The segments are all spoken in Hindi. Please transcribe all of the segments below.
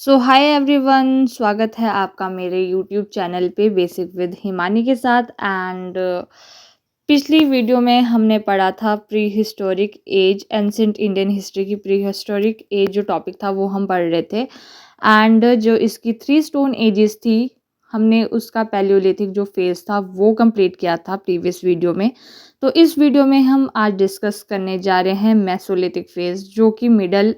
सो हाय एवरीवन, स्वागत है आपका मेरे यूट्यूब चैनल पे बेसिक विद हिमानी के साथ। एंड पिछली वीडियो में हमने पढ़ा था pre historic age, ancient Indian history की प्री हिस्टोरिक एज जो टॉपिक था वो हम पढ़ रहे थे। एंड जो इसकी 3 स्टोन एजेस थी, हमने उसका पैलियोलिथिक जो फेज था वो कंप्लीट किया था प्रीवियस वीडियो में। तो इस वीडियो में हम आज डिस्कस करने जा रहे हैं मेसोलिथिक फेज, जो कि मिडल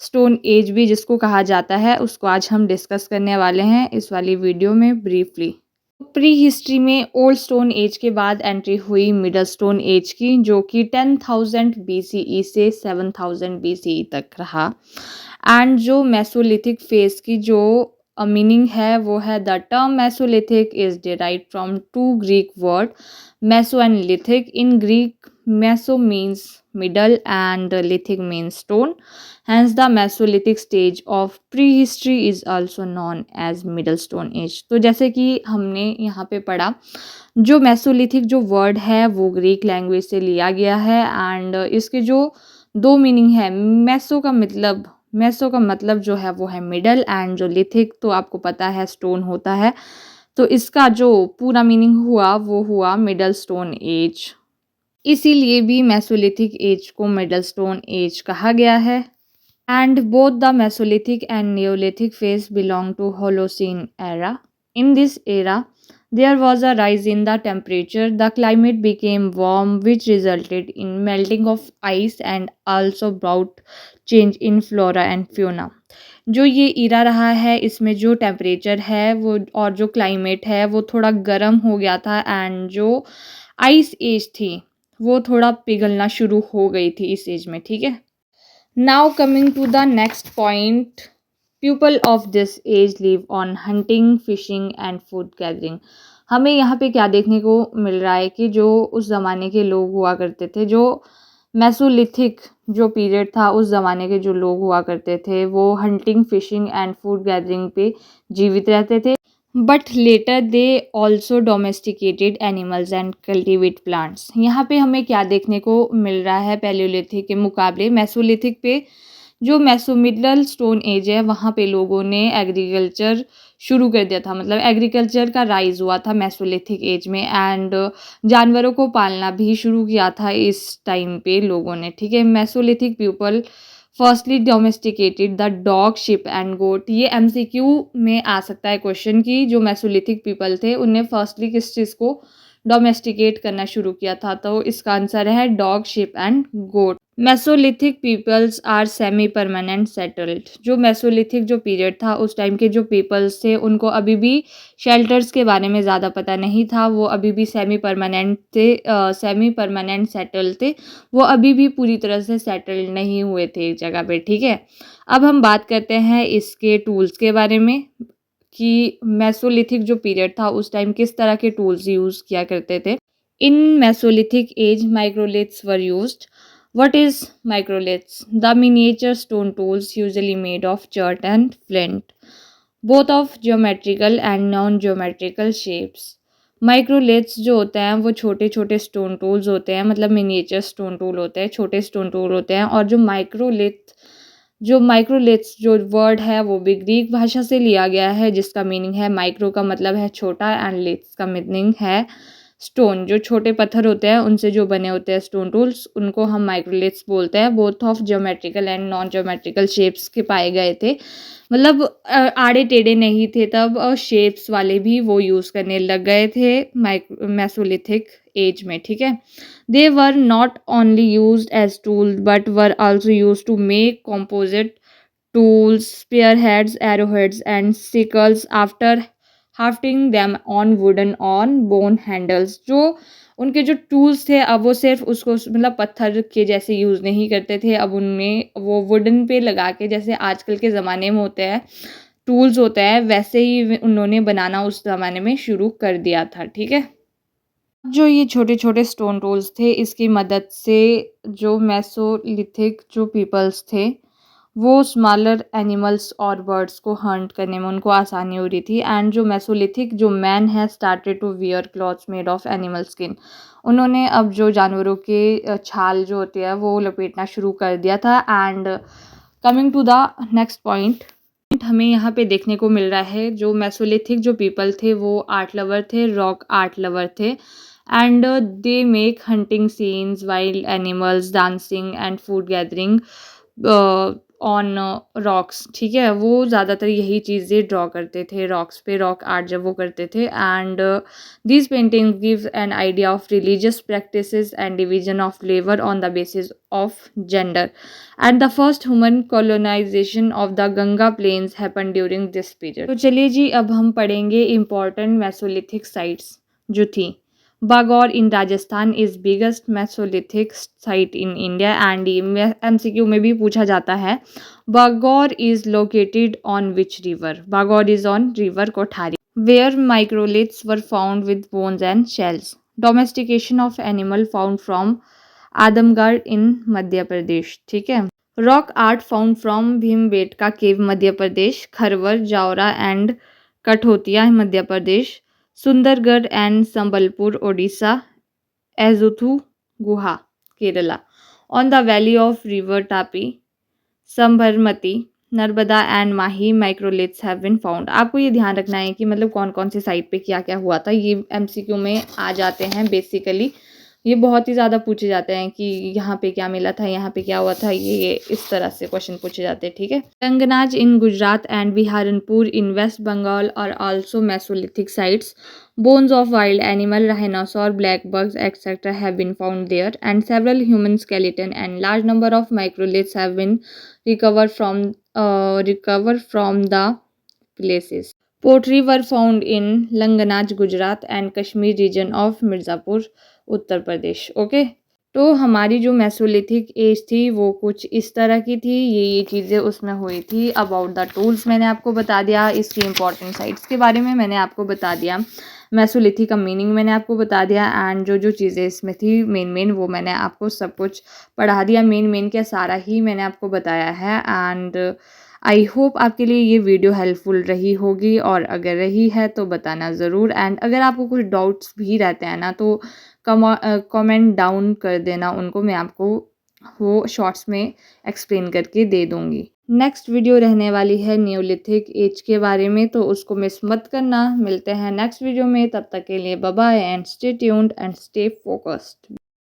स्टोन एज भी जिसको कहा जाता है, उसको आज हम डिस्कस करने वाले हैं इस वाली वीडियो में ब्रीफली। प्री हिस्ट्री में ओल्ड स्टोन एज के बाद एंट्री हुई मिडल स्टोन एज की, जो कि 10,000 BCE से 7,000 BCE तक रहा। एंड जो मेसोलिथिक फेज की जो मीनिंग है वो है, the term mesolithic is derived from two Greek word meso and lithic. In Greek, meso means middle and lithic means stone. Hence the Mesolithic stage of prehistory is also known as middle stone age. तो जैसे कि हमने यहाँ पे पढ़ा, जो मेसोलिथिक जो वर्ड है वो ग्रीक लैंग्वेज से लिया गया है। एंड इसके जो दो मीनिंग है, मेसो का मतलब जो है वो है मिडल, एंड जो लिथिक तो आपको पता है स्टोन होता है। तो इसका जो पूरा मीनिंग हुआ वो हुआ मिडल स्टोन एज। इसीलिए भी मेसोलिथिक एज को मिडल स्टोन एज कहा गया है। And both the mesolithic and neolithic phase belong to Holocene era. In this era there was a rise in the temperature. The climate became warm, which resulted in melting of ice and also brought change in flora and fauna. जो ये इरा रहा है, इसमें जो टेम्परेचर है वो और जो क्लाइमेट है वो थोड़ा गर्म हो गया था। एंड जो आइस एज थी वो थोड़ा पिघलना शुरू हो गई थी इस एज में, ठीक है। Now coming to the next point, people of this age live on hunting, fishing and food gathering. हमें यहाँ पे क्या देखने को मिल रहा है कि जो उस ज़माने के लोग हुआ करते थे, जो मेसोलिथिक जो पीरियड था उस ज़माने के जो लोग हुआ करते थे, वो hunting, fishing and food gathering पे जीवित रहते थे। But later they also domesticated animals and cultivate plants. यहाँ पे हमें क्या देखने को मिल रहा है, पैलियोलिथिक के मुकाबले मेसोलिथिक पे जो मिडल स्टोन एज है वहाँ पे लोगों ने एग्रीकल्चर शुरू कर दिया था। मतलब एग्रीकल्चर का राइज हुआ था मेसोलिथिक एज में। एंड जानवरों को पालना भी शुरू किया था इस टाइम पे लोगों ने, ठीक है। Mesolithic people firstly domesticated the dog, sheep and goat. ये MCQ में आ सकता है क्वेश्चन की जो मेसोलिथिक पीपल थे उनने फर्स्टली किस चीज़ को डोमेस्टिकेट करना शुरू किया था। तो इसका आंसर है dog, sheep and goat. Mesolithic peoples are semi permanent settled. जो मेसोलिथिक जो पीरियड था उस टाइम के जो पीपल्स थे उनको अभी भी शेल्टर्स के बारे में ज़्यादा पता नहीं था। वो अभी भी सेमी परमानेंट थे, सेमी परमानेंट सेटल थे। वो अभी भी पूरी तरह से सेटल्ड नहीं हुए थे एक जगह पे, ठीक है। अब हम बात करते हैं इसके टूल्स के बारे में कि मेसोलिथिक जो पीरियड था उस टाइम किस तरह के टूल्स यूज़ किया करते थे। In mesolithic age microliths were used. What is microliths? The miniature stone tools usually made of chert and flint, both of geometrical and non-geometrical shapes. Microliths जो होते हैं वो छोटे छोटे स्टोन टूल्स होते हैं, मतलब मिनिएचर स्टोन टूल होते हैं, छोटे स्टोन टूल होते हैं। और जो माइक्रोलिथ्स जो वर्ड है वो भी ग्रीक भाषा से लिया गया है, जिसका मीनिंग है माइक्रो का मतलब है छोटा एंड लिथ्स का मीनिंग है स्टोन। जो छोटे पत्थर होते हैं उनसे जो बने होते हैं स्टोन टूल्स, उनको हम माइक्रोलिथ्स बोलते हैं। Both of geometrical and non geometrical shapes के पाए गए थे। मतलब आड़े टेढ़े नहीं थे तब, शेप्स वाले भी वो यूज़ करने लग गए थे मेसोलिथिक एज में, ठीक है। They were not only used as tool but were also used to make composite tools, spearheads, arrowheads and sickles after hafting them on wooden on bone handles. जो उनके जो टूल्स थे अब वो सिर्फ उसको मतलब पत्थर के जैसे यूज़ नहीं करते थे, अब उनमें वो वुडन पे लगा के, जैसे आजकल के ज़माने में होते हैं टूल्स होते हैं, वैसे ही उन्होंने बनाना उस ज़माने में शुरू कर दिया था, ठीक है। जो ये छोटे छोटे स्टोन टूल्स थे इसकी मदद से जो मेसोलिथिक जो पीपल्स थे वो स्मॉलर एनिमल्स और बर्ड्स को हंट करने में उनको आसानी हो रही थी। एंड जो मेसोलिथिक जो मैन है started to wear clothes made of animal skin. उन्होंने अब जो जानवरों के छाल जो होते हैं वो लपेटना शुरू कर दिया था। And coming to the next point, हमें यहाँ पे देखने को मिल रहा है जो मेसोलिथिक जो पीपल थे वो आर्ट लवर थे, रॉक आर्ट लवर थे and they make hunting scenes, wild animals, dancing and food gathering on rocks. ठीक है, वो ज़्यादातर यही चीज़ें ड्रॉ करते थे रॉक्स पे, रॉक आर्ट जब वो करते थे। And these painting give an idea of religious practices and division of labour on the basis of gender and the first human colonisation of the Ganga plains happen during this period. तो चलिए जी, अब हम पढ़ेंगे इम्पॉर्टेंट मेसोलिथिक साइट्स जो थी। Bagor in Rajasthan is biggest mesolithic site in India and ये MCQ में भी पूछा जाता है। Bagor is located on which river? Bagor is on river Kothari. Where microliths were found with bones and shells? Domestication of animal found from Adamgarh in Madhya Pradesh. ठीक है। Rock art found from Bhimbetka cave Madhya Pradesh, Kharwar, Jaora and Kathotia Madhya Pradesh, Sundargarh and Sambalpur Odisha, एजुथु Guha Kerala. On the valley of river Tapi, Sabarmati, Narmada and Mahi microliths have been found. आपको ये ध्यान रखना है कि मतलब कौन कौन सी साइट पे क्या क्या हुआ था, ये MCQ में आ जाते हैं बेसिकली। ये बहुत ही ज़्यादा पूछे जाते हैं कि यहाँ पे क्या मिला था, यहाँ पे क्या हुआ था, ये इस तरह से क्वेश्चन पूछे जाते हैं। ठीक है। Langhnaj in Gujarat and Birbhanpur in West Bengal और also mesolithic sites. Bones of wild animal, rhinoceros, black bugs, etc. have been found there, and several human skeleton and large number of microliths have been recovered from the places. Pottery were found in Langanaj, Gujarat, and Kashmir region of Mirzapur, Uttar Pradesh. Okay, तो हमारी जो मेसोलिथिक एज थी वो कुछ इस तरह की थी। ये चीज़ें उसमें हुई थी। अबाउट द टूल्स मैंने आपको बता दिया, इसकी इंपॉर्टेंट साइट्स के बारे में मैंने आपको बता दिया, मेसोलिथिक का मीनिंग मैंने आपको बता दिया एंड जो जो चीज़ें इसमें थी मेन वो मैंने आपको सब कुछ पढ़ा दिया। मेन क्या सारा ही मैंने आपको बताया है एंड आई होप आपके लिए ये वीडियो हेल्पफुल रही होगी, और अगर रही है तो बताना ज़रूर। एंड अगर आपको कुछ डाउट्स भी रहते हैं ना तो कमेंट डाउन कर देना उनको, मैं आपको वो शॉर्ट्स में एक्सप्लेन करके दे दूँगी। नेक्स्ट वीडियो रहने वाली है न्यूलिथिक एज के बारे में, तो उसको मिस मत करना। मिलते हैं नेक्स्ट वीडियो में, तब तक के लिए bye bye and stay tuned and stay focused.